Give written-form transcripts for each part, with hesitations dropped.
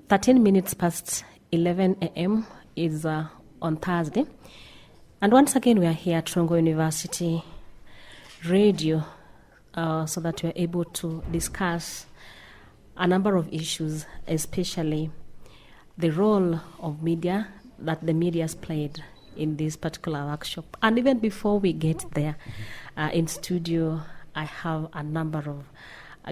13 minutes past 11 a.m. is on Thursday. And once again, we are here at Rongo University Radio so that we are able to discuss a number of issues, especially the role of media that the media has played in this particular workshop. And even before we get there, in studio, I have a number of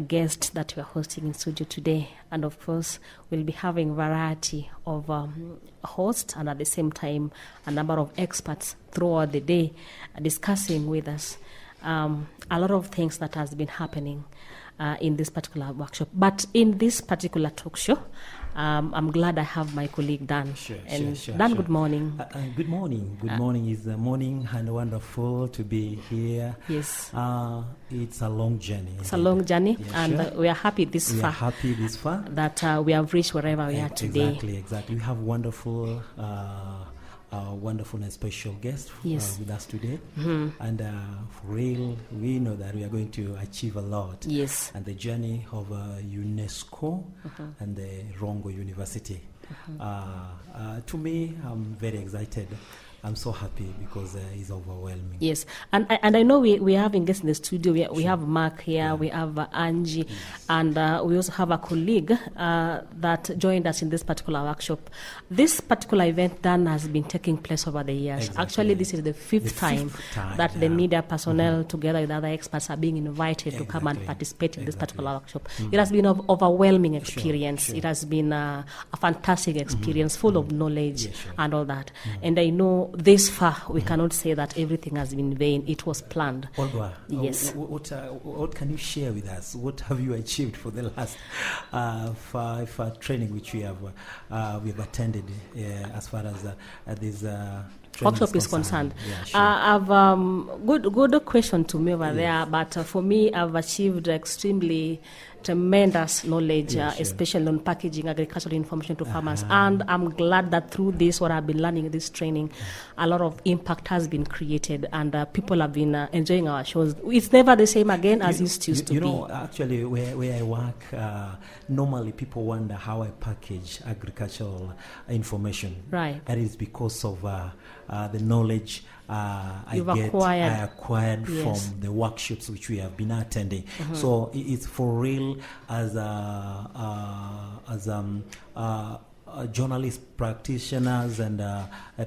guests that we are hosting in studio today. And of course, we'll be having a variety of hosts and at the same time, a number of experts throughout the day discussing with us a lot of things that has been happening in this particular workshop. But in this particular talk show, I'm glad I have my colleague Dan. Sure. Dan, good morning. Good morning. Good morning. It's a morning and wonderful to be here. Yes. It's a long journey. It's a long journey, and we are happy this far. We are happy this far. That we have reached wherever we are today. Exactly. We have wonderful and special guest with us today. Mm-hmm. And for real, we know that we are going to achieve a lot. Yes. And the journey of UNESCO and the Rongo University. To me, I'm very excited. I'm so happy because it's overwhelming. Yes, and I know we are having guests in the studio. We have Mark here, we have Angie, and we also have a colleague that joined us in this particular workshop. This particular event, Dan, has been taking place over the years. Exactly. Actually, this is the fifth time that the media personnel, together with other experts, are being invited to come and participate in this particular workshop. It has been an overwhelming experience. It has been a fantastic experience, full of knowledge and all that. And I know this far, we cannot say that everything has been in vain. It was planned. Olga, yes. What can you share with us? What have you achieved for the last 5 training which we have attended as far as this workshop is concerned? I've good question to me over there, but for me, I've achieved extremely tremendous knowledge, especially on packaging agricultural information to farmers. And I'm glad that through this, what I've been learning in this training, a lot of impact has been created, and people have been enjoying our shows. It's never the same again as it used to be. Actually, where I work, normally people wonder how I package agricultural information. Right. That is because of the knowledge I acquired from the workshops which we have been attending. So it's for real as journalists, practitioners, and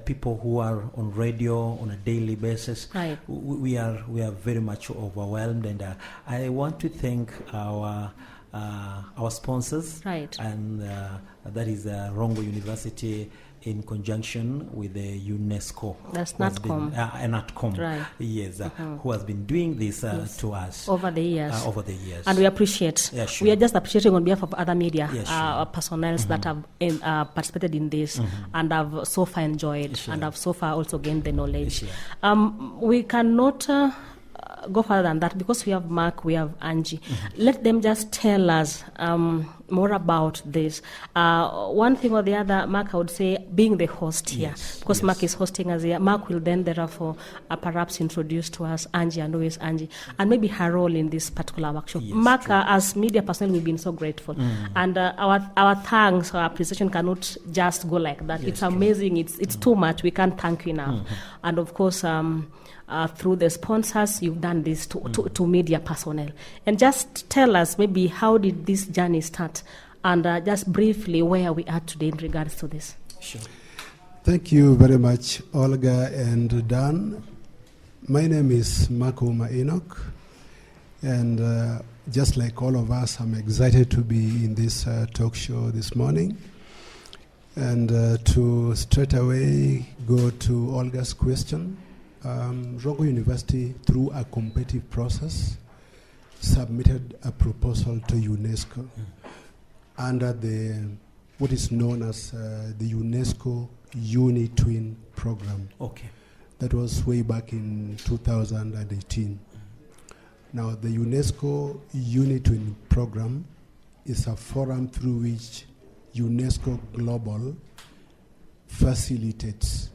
people who are on radio on a daily basis. Right. We are very much overwhelmed, and I want to thank our sponsors. Right. And that is Rongo University, in conjunction with the UNESCO. That's KNATCOM. KNATCOM. Right. Yes, who has been doing this to us over the years. And we appreciate. Yeah, sure. We are just appreciating on behalf of other media personnel that have participated in this and have so far enjoyed and have so far also gained the knowledge. We cannot go further than that because we have Mark, we have Angie. Let them just tell us more about this. One thing or the other, Mark, I would say, being the host here, because Mark is hosting us here. Mark will then therefore perhaps introduce to us Angie, and who is Angie, and maybe her role in this particular workshop. Mark, as media personnel, we've been so grateful, and our thanks, our appreciation cannot just go like that. It's amazing. It's too much. We can't thank you enough. And of course, through the sponsors, you've done this to media personnel. And just tell us maybe how did this journey start, and just briefly where we are today in regards to this. Sure. Thank you very much, Olga and Dan. My name is Mac'Ouma Enock, and just like all of us, I'm excited to be in this talk show this morning, and to straight away go to Olga's question. Rongo University, through a competitive process, submitted a proposal to UNESCO under what is known as the UNESCO UniTwin program. Okay. That was way back in 2018. Now, the UNESCO UniTwin program is a forum through which UNESCO Global facilitates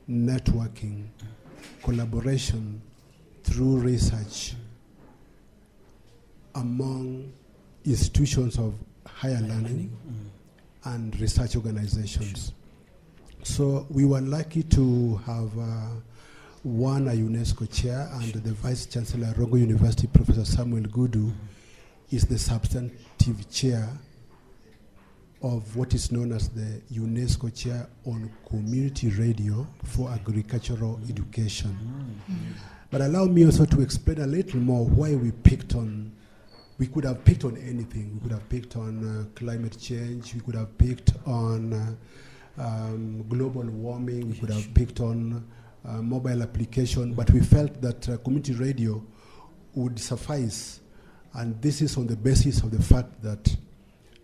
networking, collaboration through research among institutions of higher learning and research organizations. So we were lucky to have won a UNESCO chair, and the Vice Chancellor at Rongo University, Professor Samuel Gudu, is the substantive chair of what is known as the UNESCO Chair on Community Radio for Agricultural Education. But allow me also to explain a little more why we picked on. We could have picked on anything. We could have picked on climate change. We could have picked on global warming. We could have picked on mobile application. But we felt that community radio would suffice. And this is on the basis of the fact that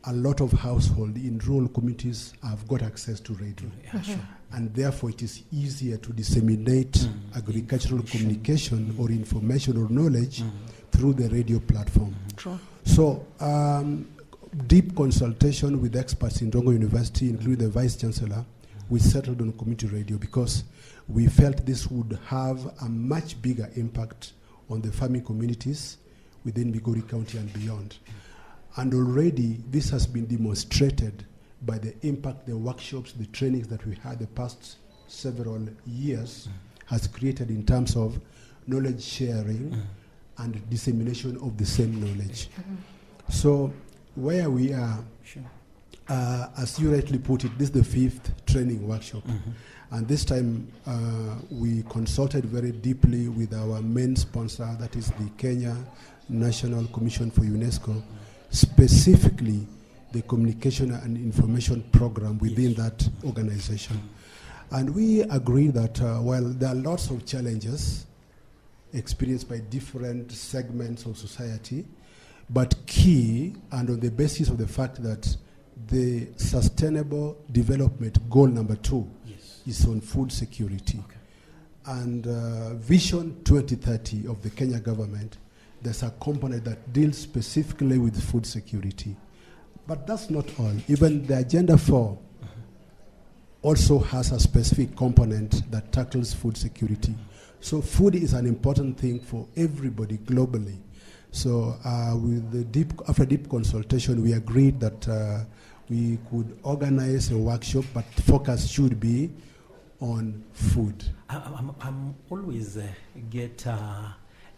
a lot of households in rural communities have got access to radio. And therefore it is easier to disseminate agricultural communication or information or knowledge through the radio platform. So deep consultation with experts in Rongo University, including the Vice Chancellor, we settled on community radio because we felt this would have a much bigger impact on the farming communities within Migori County and beyond. And already this has been demonstrated by the impact the workshops, the trainings that we had the past several years has created in terms of knowledge sharing and dissemination of the same knowledge. So where we are, as you rightly put it, this is the 5th training workshop. And this time we consulted very deeply with our main sponsor, that is the Kenya National Commission for UNESCO, specifically the communication and information program within that organization. And we agree that while there are lots of challenges experienced by different segments of society, but key, and on the basis of the fact that the Sustainable Development Goal number 2 is on food security. And Vision 2030 of the Kenya government, there's a component that deals specifically with food security. But that's not all. Even the Agenda 4 also has a specific component that tackles food security. So food is an important thing for everybody globally. So after deep consultation, we agreed that we could organize a workshop, but focus should be on food. I'm always get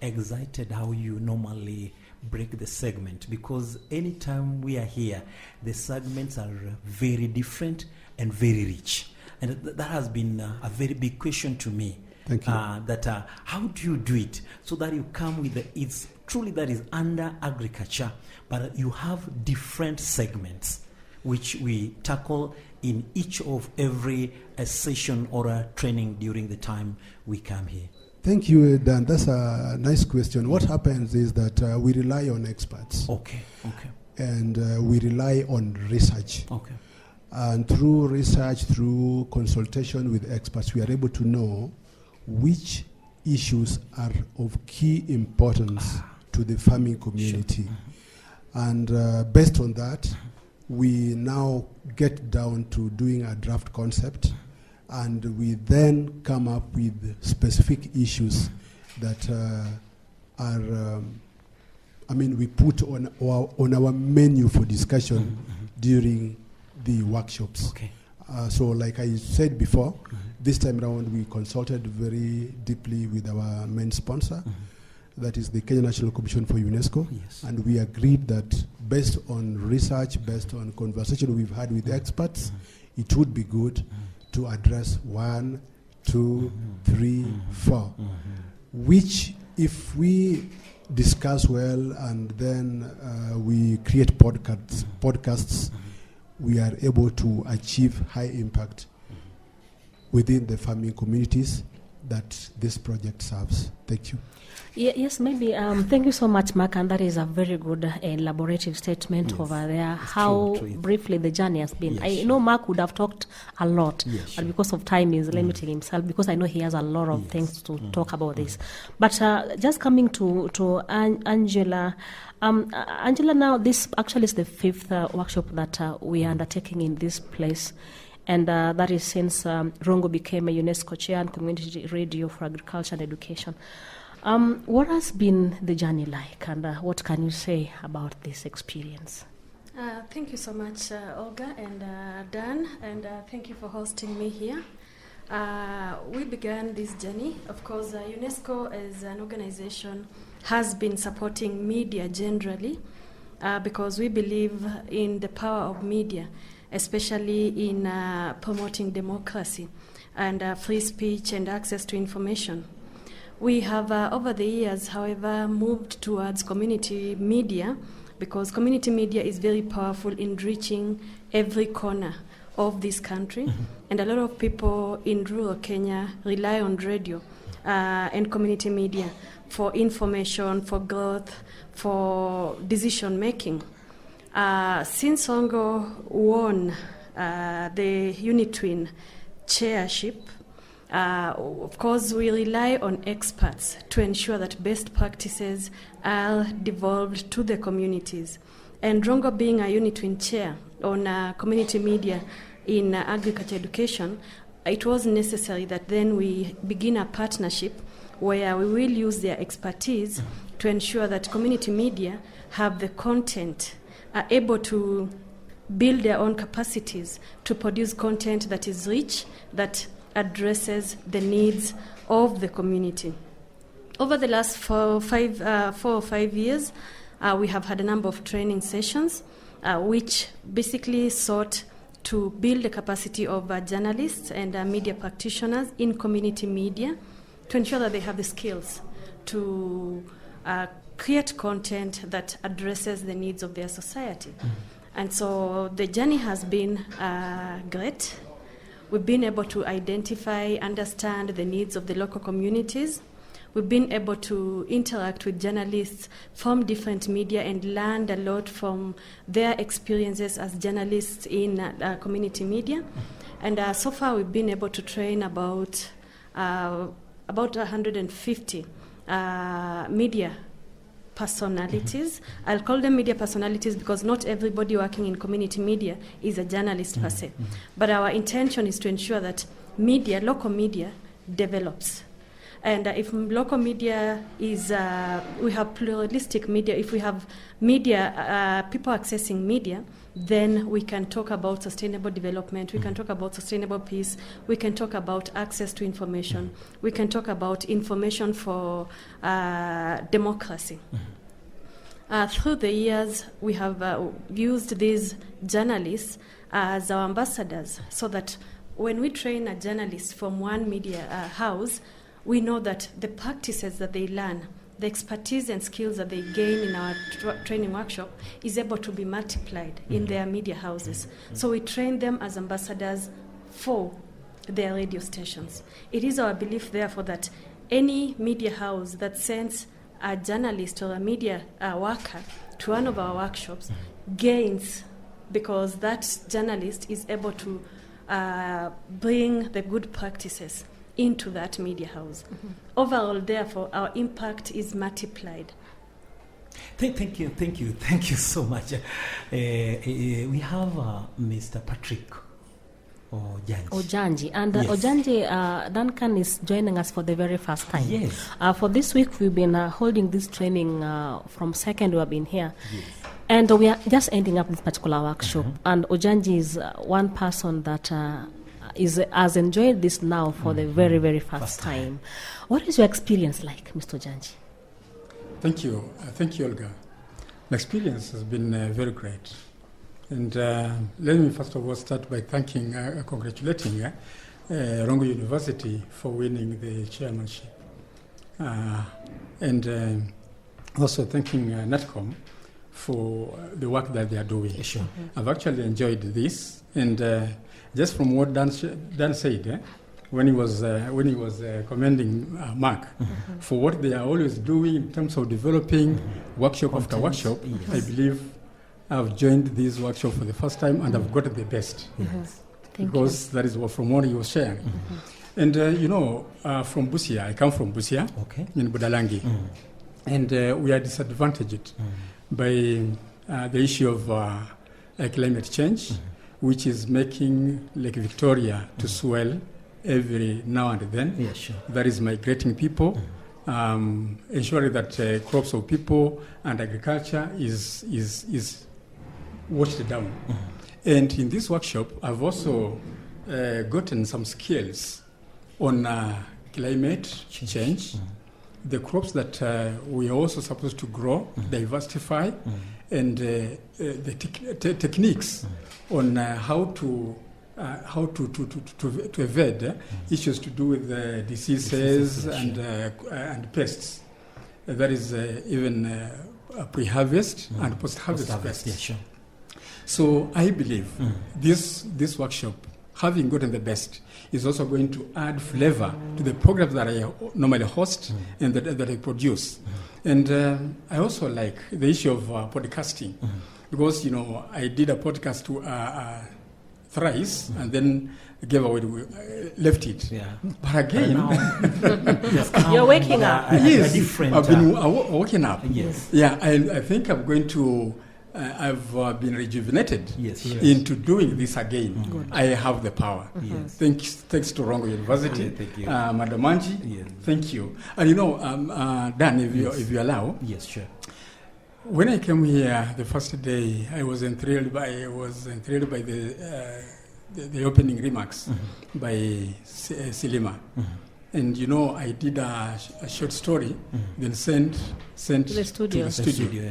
excited how you normally break the segment, because anytime we are here, the segments are very different and very rich. And that has been a very big question to me. Thank you. How do you do it so that you come with it's truly that is under agriculture, but you have different segments which we tackle in each of every session or a training during the time we come here? Thank you, Dan. That's a nice question. What happens is that we rely on experts. And we rely on research. And through research, through consultation with experts, we are able to know which issues are of key importance to the farming community. And based on that, we now get down to doing a draft concept, and we then come up with specific issues that we put on our menu for discussion during the workshops. So like I said before, this time around we consulted very deeply with our main sponsor, that is the Kenya National Commission for UNESCO, and we agreed that based on research, based on conversation we've had with experts, it would be good to address 1, 2, 3, 4, which if we discuss well and then we create podcasts, we are able to achieve high impact within the farming communities that this project serves. Thank you. Yes, maybe. Thank you so much, Mark, and that is a very good elaborative statement over there. How true. Briefly the journey has been. I know Mark would have talked a lot, but because of time he's limiting himself, because I know he has a lot of things to talk about this. But just coming to Angela. Angela, now this actually is the 5th workshop that we are undertaking in this place. And that is since Rongo became a UNESCO Chair and Community Radio for Agriculture and Education. What has been the journey like, and what can you say about this experience? Thank you so much, Olga and Dan, and thank you for hosting me here. We began this journey. Of course, UNESCO as an organization has been supporting media generally because we believe in the power of media, especially in promoting democracy and free speech and access to information. We have, over the years, however, moved towards community media because community media is very powerful in reaching every corner of this country. And a lot of people in rural Kenya rely on radio and community media for information, for growth, for decision making. Since Rongo won the UniTwin chairship, of course, we rely on experts to ensure that best practices are devolved to the communities. And Rongo being a UniTwin chair on community media in agriculture education, it was necessary that then we begin a partnership where we will use their expertise to ensure that community media have the content, are able to build their own capacities to produce content that is rich, that addresses the needs of the community. Over the last 4 or 5 years, we have had a number of training sessions which basically sought to build the capacity of journalists and media practitioners in community media to ensure that they have the skills to create content that addresses the needs of their society. And so the journey has been great. We've been able to identify, understand the needs of the local communities. We've been able to interact with journalists from different media and learned a lot from their experiences as journalists in community media. And so far we've been able to train about 150 media personalities. I'll call them media personalities because not everybody working in community media is a journalist per se. But our intention is to ensure that media, local media, develops. And if local media is, we have pluralistic media, if we have media, people accessing media, then we can talk about sustainable development, we can talk about sustainable peace, we can talk about access to information, we can talk about information for democracy. Through the years, we have used these journalists as our ambassadors so that when we train a journalist from one media house, we know that the practices that they learn, the expertise and skills that they gain in our training workshop is able to be multiplied in their media houses. So we train them as ambassadors for their radio stations. It is our belief, therefore, that any media house that sends a journalist or a media worker to one of our workshops gains because that journalist is able to bring the good practices into that media house. Overall, therefore, our impact is multiplied. Thank you so much. We have Mr. Patrick Ojanji. And yes. Ojanji, Duncan is joining us for the very first time. Yes. For this week, we've been holding this training from second we have been here. Yes. And we are just ending up this particular workshop. And Ojanji is one person that has enjoyed this now for the very, very first time. What is your experience like, Mr. Ojanji? Thank you. Thank you, Olga. My experience has been very great. And let me first of all start by thanking, congratulating Rongo University for winning the chairmanship. And also thanking KNATCOM for the work that they are doing. Sure. I've actually enjoyed this. And just from what Dan said, when he was commending Mark for what they are always doing in terms of developing workshop after workshop, yes. I believe I've joined this workshop for the first time and I've got the best. Yes. Because that is what from what he was sharing. And from Busia, I come from Busia, in Budalangi, and we are disadvantaged by the issue of climate change, which is making Lake Victoria to swell every now and then. Yeah, sure. That is migrating people, ensuring that crops of people and agriculture is washed down. And in this workshop, I've also gotten some skills on climate change, the crops that we are also supposed to grow, diversify, and the techniques on how to evade issues to do with diseases and pests. That is even pre-harvest and post-harvest pests. Yeah, sure. So I believe this workshop, having gotten the best, is also going to add flavor to the programs that I normally host and that I produce. And I also like the issue of podcasting, because I did a podcast thrice and then gave away, left it. Yeah. But again, you're waking up. Yes, different, I've been waking up. Yes. Yeah, I think I'm going to. I've been rejuvenated into doing this again. I have the power. Yes. Thanks to Rongo University, thank you. Madam Anji. Yes. Thank you. And Dan, if you allow. Yes, sure. When I came here the first day, I was enthralled by the opening remarks by Silima. And I did a short story, then sent to the studio.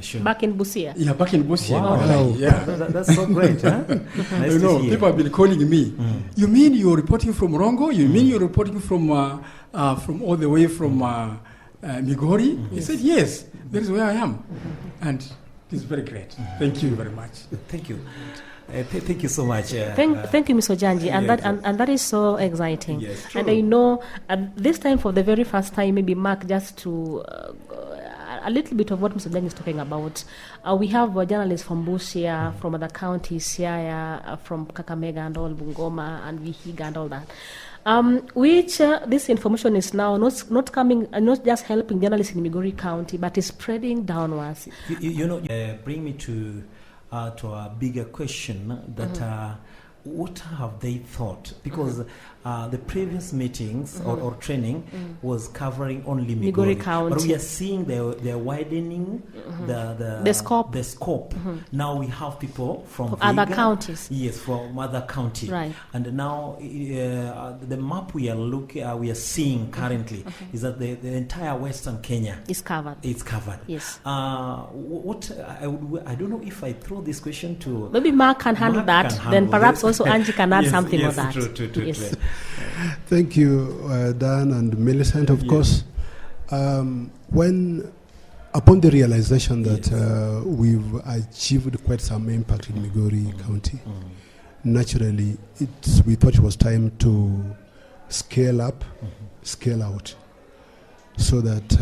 Sure. Back in Busia. Yeah, back in Busia. Wow. Yeah. That's so great, huh? Nice to hear. People have been calling me. You mean you're reporting from Rongo? You mean you're reporting from all the way from Migori? He said, yes, that is where I am. And it's very great. Thank you very much. Thank you. Thank you so much. Thank you, Mr. Janji, and that is so exciting. Yes, and I know at this time, for the very first time, maybe Mark, just to a little bit of what Mr. Janji is talking about. We have journalists from Busia, from other counties, Siaya, from Kakamega and all, Bungoma and Vihiga and all that. Which this information is now not coming, not just helping journalists in Migori County, but is spreading downwards. Bring me to a bigger question that what have they thought? Because the previous meetings or training was covering only Migori County. But we are seeing they're widening the scope. Now we have people from other counties. Yes, from other counties. Right. And now the map we are seeing currently is that the entire Western Kenya is covered. It's covered. Yes. I don't know if I throw this question to maybe Mark can handle that. Then perhaps also Angie can add something on that. True. Yes. Thank you, Dan and Millicent. Of course, when upon the realization that we've achieved quite some impact in Migori County, naturally, we thought it was time to scale up, scale out, so that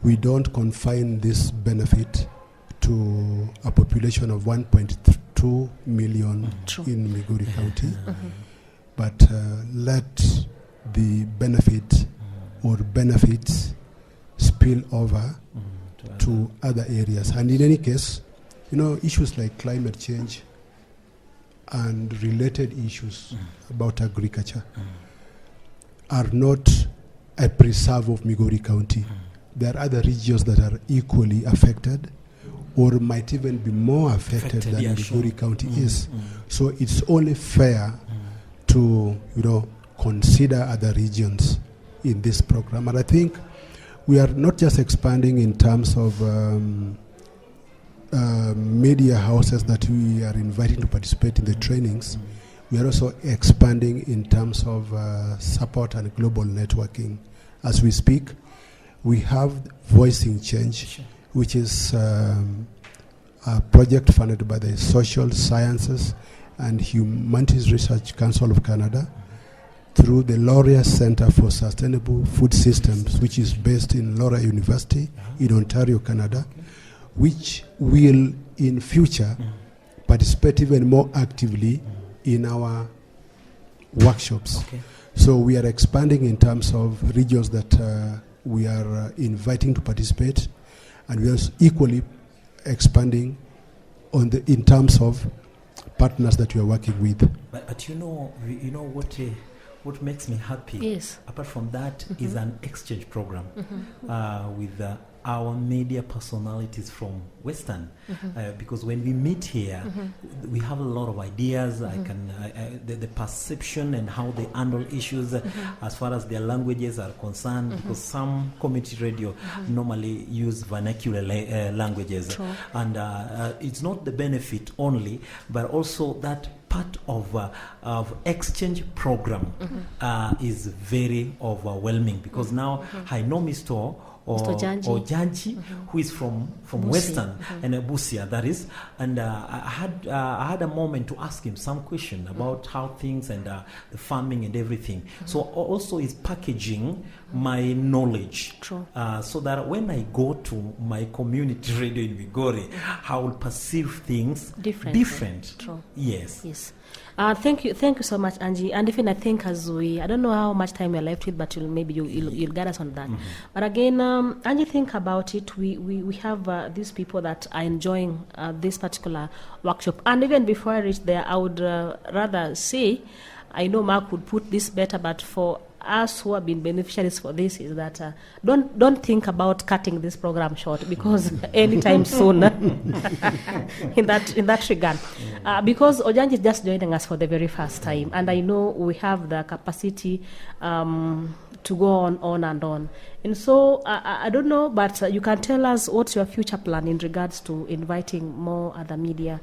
we don't confine this benefit to a population of 1.2 million in Migori County. But let the benefit or benefits spill over to other areas. And in any case, issues like climate change and related issues about agriculture are not a preserve of Migori County. There are other regions that are equally affected or might even be more affected than Migori County is. So it's only fair to consider other regions in this program. And I think we are not just expanding in terms of media houses that we are inviting to participate in the trainings. We are also expanding in terms of support and global networking. As we speak, we have Voicing Change, which is a project funded by the Social Sciences and Humanities Research Council of Canada through the Laurier Centre for Sustainable Food Systems, which is based in Laurier University in Ontario, Canada, which will in future participate even more actively in our workshops. So we are expanding in terms of regions that we are inviting to participate, and we are equally expanding in terms of partners that we are working with. But what makes me happy? Yes. Apart from that, is an exchange program with our media personalities from Western, because when we meet here, we have a lot of ideas. The perception and how they handle issues as far as their languages are concerned, because some community radio normally use vernacular languages. True. And it's not the benefit only, but also that part of exchange program is very overwhelming, because now I know Mr. or Janji, who is from Busia. Western and Busia, that is, and I had a moment to ask him some question about how things and the farming and everything. So also is packaging my knowledge, so that when I go to my community radio in Migori, I will perceive things different. True. Yes. Thank you so much, Angie. And even I think I don't know how much time we're left with, but you'll guide us on that. But again, Angie, think about it. We have these people that are enjoying this particular workshop. And even before I reach there, I would rather say, I know Mark would put this better, but for us who have been beneficiaries for this, is that don't think about cutting this program short, because anytime soon in that regard, because Ojanji is just joining us for the very first time, and I know we have the capacity to go on and on. And so I don't know, but you can tell us what's your future plan in regards to inviting more other media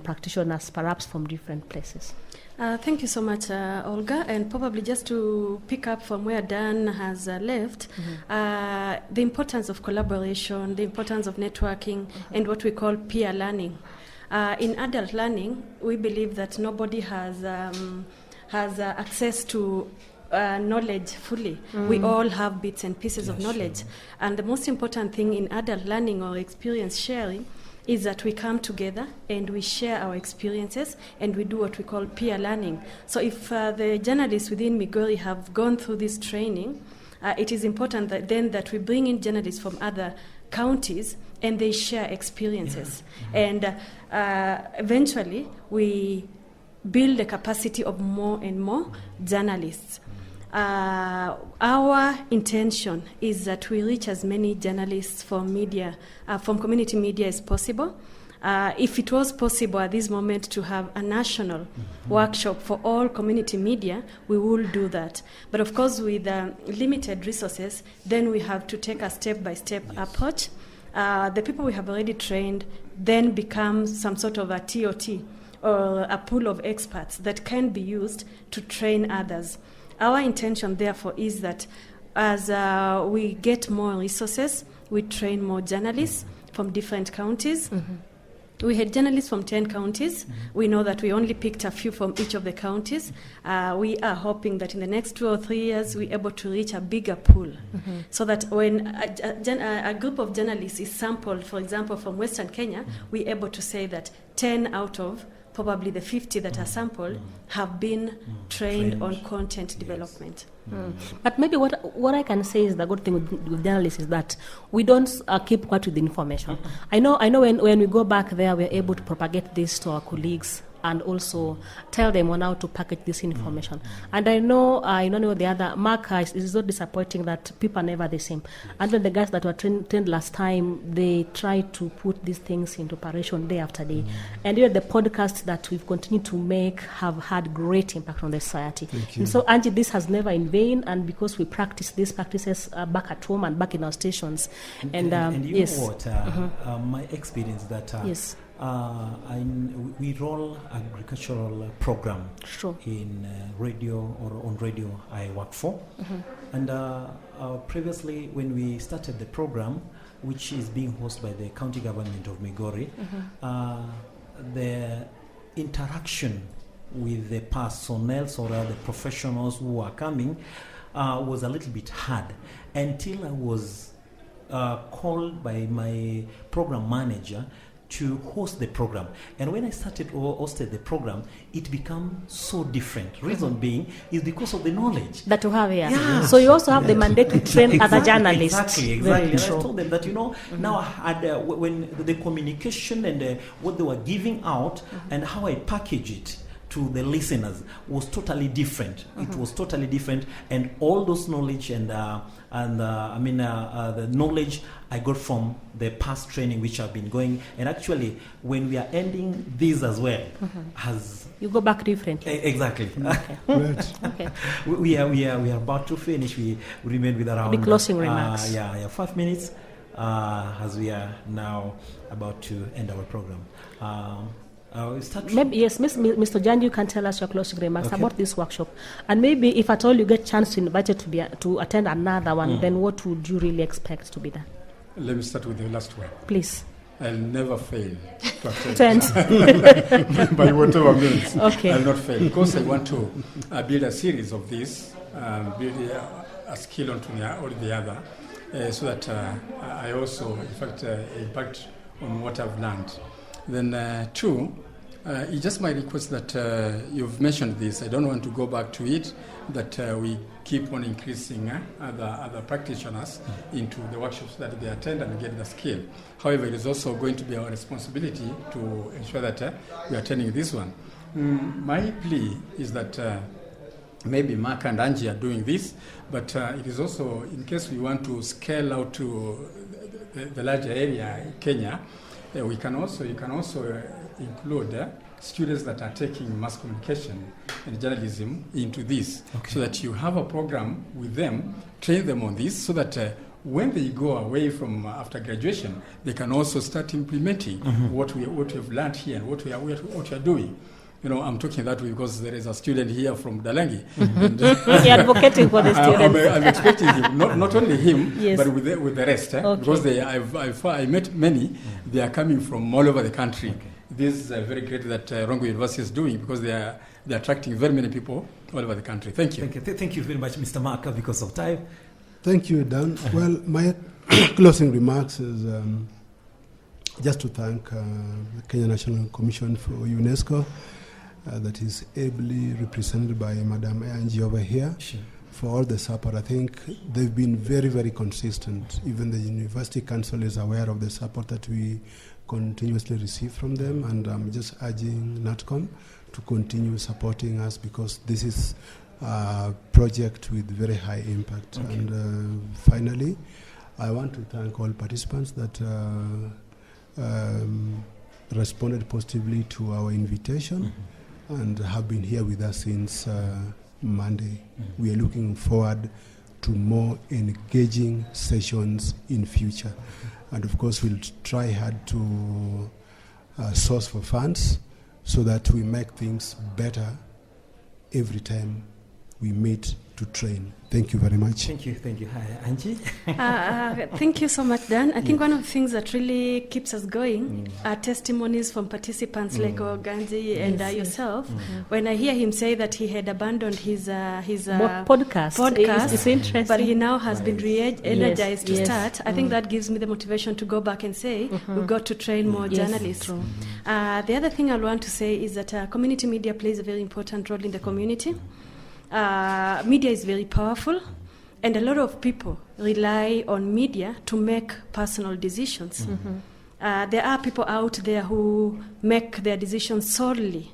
practitioners, perhaps from different places. Thank you so much, Olga. And probably just to pick up from where Dan has left, the importance of collaboration, the importance of networking, and what we call peer learning. In adult learning, we believe that nobody has access to knowledge fully. We all have bits and pieces of knowledge. Sure. And the most important thing in adult learning or experience sharing is that we come together and we share our experiences and we do what we call peer learning. So if the journalists within Migori have gone through this training, it is important that we bring in journalists from other counties and they share experiences. And eventually we build the capacity of more and more journalists. Our intention is that we reach as many journalists from community media as possible. If it was possible at this moment to have a national workshop for all community media, we will do that. But of course, with limited resources, then we have to take a step-by-step approach. The people we have already trained then become some sort of a TOT, or a pool of experts that can be used to train others. Our intention, therefore, is that as we get more resources, we train more journalists from different counties. We had journalists from 10 counties. We know that we only picked a few from each of the counties. We are hoping that in the next 2 or 3 years, we're able to reach a bigger pool, so that when a group of journalists is sampled, for example, from Western Kenya, we're able to say that 10 out of probably the 50 that are sampled have been trained on content development. But maybe what I can say is the good thing with journalists is that we don't keep quiet with the information. I know when we go back there, we're able to propagate this to our colleagues and also tell them on how to package this information. And I know the other, Mark, is so disappointing that people are never the same. And when the guys that were trained last time, they try to put these things into operation day after day. And the podcasts that we've continued to make have had great impact on the society. And so, Angie, this has never in vain, and because we practice these practices back at home and back in our stations. And you know what, my experience that we roll agricultural program in radio or on radio I work for. And previously when we started the program, which is being hosted by the county government of Migori, the interaction with the personnel or the professionals who are coming was a little bit hard until I was called by my program manager to host the program. And when I started hosted the program, it became so different. Reason being is because of the knowledge that you have here. Yeah. So you also have the mandate to train other journalists. Exactly. And I told them that, now I had, when the communication and what they were giving out and how I package it to the listeners was totally different. It was totally different, and all those knowledge and the knowledge I got from the past training which I've been going, and actually when we are ending this as well, you go back differently. Exactly. Okay. Right. Okay. We are about to finish. We remain with around the closing remarks. 5 minutes as we are now about to end our program. Maybe, yes, Mr. Jan, you can tell us your closing remarks about this workshop, and maybe if at all you get chance to invited to attend another one, then what would you really expect to be done? Let me start with the last one. Please. I'll never fail to attend by whatever means. Okay. I'll not fail because I want to build a series of this, build a skill onto the other, so that I also, in fact, impact on what I've learned. Then two, it's just my request that you've mentioned this. I don't want to go back to it, that we keep on increasing other practitioners into the workshops that they attend and get the skill. However, it is also going to be our responsibility to ensure that we are attending this one. My plea is that maybe Mark and Angie are doing this, but it is also, in case we want to scale out to the larger area in Kenya, you can also include students that are taking mass communication and journalism into this, so that you have a program with them, train them on this, so that when they go away from after graduation, they can also start implementing what we have learned here and what we are doing. You know, I'm talking that way because there is a student here from Dalangi. You're advocating for the students. I'm expecting him, not only him, yes, but with the rest. Because I met many. They are coming from all over the country. Okay. This is very great that Rongo University is doing, because they're attracting very many people all over the country. Thank you. Thank you very much, Mr. Mark, because of time. Thank you, Dan. Well, my closing remarks is just to thank the Kenya National Commission for UNESCO, that is ably represented by Madam Angie over here, for all the support. I think they've been very, very consistent. Even the University Council is aware of the support that we continuously receive from them, and I'm just urging KNATCOM to continue supporting us, because this is a project with very high impact. Okay. And finally, I want to thank all participants that responded positively to our invitation and have been here with us since Monday. We are looking forward to more engaging sessions in future. And of course, we'll try hard to source for funds so that we make things better every time we meet to train. Thank you very much. Thank you. Hi, Angie. Thank you so much, Dan. I think one of the things that really keeps us going are testimonies from participants like Olga and yourself. When I hear him say that he had abandoned his podcast, it's interesting, but he now has been re-energized to start, I think that gives me the motivation to go back and say we've got to train more journalists. The other thing I want to say is that community media plays a very important role in the community. Media is very powerful, and a lot of people rely on media to make personal decisions. There are people out there who make their decisions solely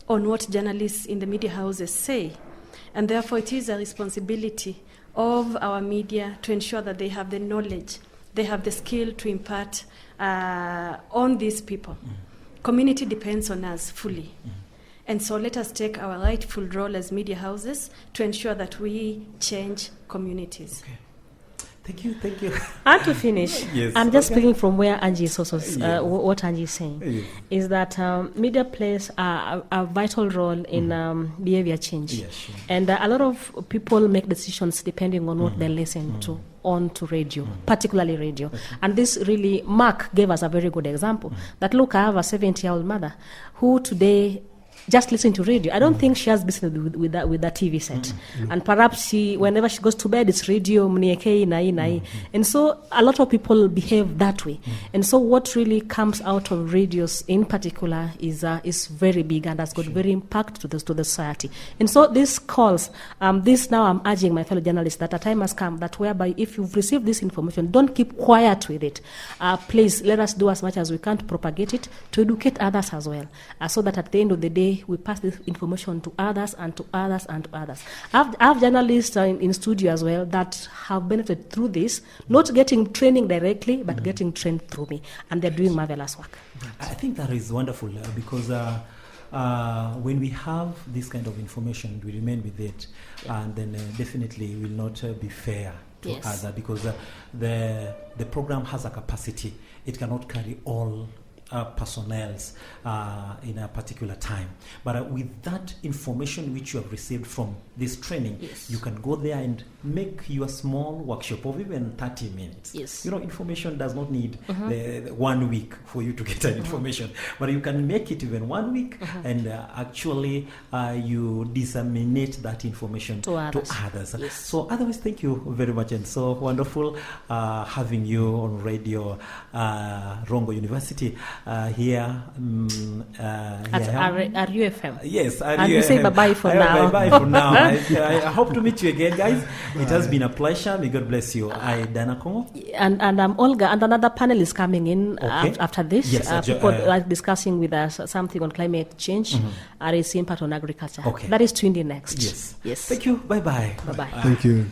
on what journalists in the media houses say, and therefore it is a responsibility of our media to ensure that they have the knowledge, they have the skill to impart on these people. Community depends on us fully. And so let us take our rightful role as media houses to ensure that we change communities. Okay. Thank you. And to finish, I'm just speaking from where Angie is also, what Angie is saying, is that media plays a vital role in behavior change. Yes, sure. And a lot of people make decisions depending on what they listen to on radio, particularly radio. Okay. And this really, Mark gave us a very good example, that look, I have a 70-year-old mother who today just listen to radio. I don't think she has business with that TV set. And perhaps whenever she goes to bed, it's radio, mnieke, nai. And so a lot of people behave that way. And so what really comes out of radios in particular is very big and has got very impact to the society. And so this calls, this now I'm urging my fellow journalists that a time has come that whereby if you've received this information, don't keep quiet with it. Please let us do as much as we can to propagate it, to educate others as well, so that at the end of the day, way we pass this information to others and to others and to others. I have journalists in studio as well that have benefited through this, not getting training directly, but getting trained through me, and they're doing marvelous work. I think that is wonderful because when we have this kind of information, we remain with it, and then definitely will not be fair to others, because the program has a capacity. It cannot carry all personnels in a particular time. But with that information which you have received from this training, you can go there and make your small workshop of even 30 minutes. Yes. You know, information does not need the 1 week for you to get an information, but you can make it even 1 week and actually you disseminate that information to others. Yes. So otherwise, thank you very much, and so wonderful having you on radio, Rongo University. Here at RUFM. Yes, and we say bye-bye for now. Bye-bye for now. I hope to meet you again, guys. Bye. It has been a pleasure. May God bless you. I'm Akongo. And I'm Olga, and another panel is coming in after this. Yes, people are discussing with us something on climate change and its impact on agriculture. Okay. That is tuned in next. Yes. Thank you. Bye-bye. Bye-bye. Thank you.